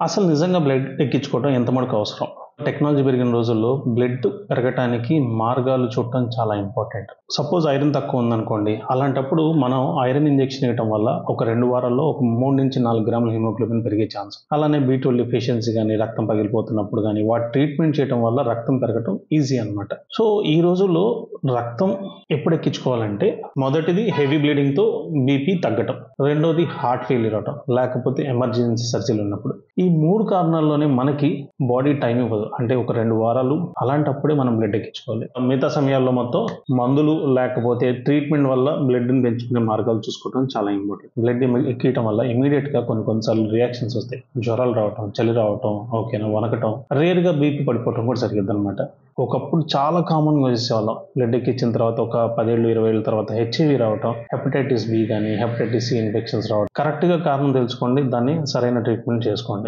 అసలు నిజంగా బ్లడ్ ఎక్కించుకోవడం ఎంత మటుకు అవసరం? టెక్నాలజీ పెరిగిన రోజుల్లో బ్లడ్ పెరగటానికి మార్గాలు చూడటం చాలా ఇంపార్టెంట్. సపోజ్ ఐరన్ తక్కువ ఉందనుకోండి, అలాంటప్పుడు మనం ఐరన్ ఇంజెక్షన్ ఇవ్వటం వల్ల ఒక 2 వారాల్లో ఒక 3-4 గ్రాముల హిమోగ్లోబిన్ పెరిగే ఛాన్స్. అలానే B12 డెఫిషియన్సీ గానీ, రక్తం పగిలిపోతున్నప్పుడు గానీ, వాటి ట్రీట్మెంట్ చేయటం వల్ల రక్తం పెరగటం ఈజీ అనమాట. సో, ఈ రోజుల్లో రక్తం ఎప్పుడు ఎక్కించుకోవాలంటే, మొదటిది హెవీ బ్లీడింగ్‌తో బీపీ తగ్గటం. రెండోది హార్ట్ ఫెయిల్యూర్ అవ్వటం, లేకపోతే ఎమర్జెన్సీ సర్జరీలు ఉన్నప్పుడు. ఈ 3 కారణాల్లోనే మనకి బాడీ టైం ఇవ్వదు. అంటే ఒక 2 వారాలు అలాంటప్పుడే మనం బ్లడ్ ఎక్కించుకోవాలి. మిగతా సమయాల్లో మొత్తం మందులు లేకపోతే ట్రీట్మెంట్ వల్ల బ్లడ్‌ని పెంచుకునే మార్గాలు చూసుకోవడం చాలా ఇంపార్టెంట్. బ్లడ్ ఎక్కియటం వల్ల ఇమ్మీడియేట్‌గా కొన్నిసార్లు రియాక్షన్స్ వస్తాయి. జ్వరాలు రావటం, చలి రావటం, వణకటం, రేర్‌గా బీపీ పడిపోవటం కూడా జరిగిద్దనమాట. ఒకప్పుడు చాలా కామన్‌గా చేసేవాళ్ళం. బ్లడ్ ఎక్కించిన తర్వాత ఒక 10 ఏళ్ళు, 20 ఏళ్ళ తర్వాత హెచ్ఐవి రావటం, హెపటైటిస్ బి గానీ, హెపటైటిస్ సి ఇన్ఫెక్షన్స్ రావడం. కరెక్ట్‌గా కారణం తెలుసుకోండి. దాన్ని సరైన ట్రీట్మెంట్ చేసుకోండి.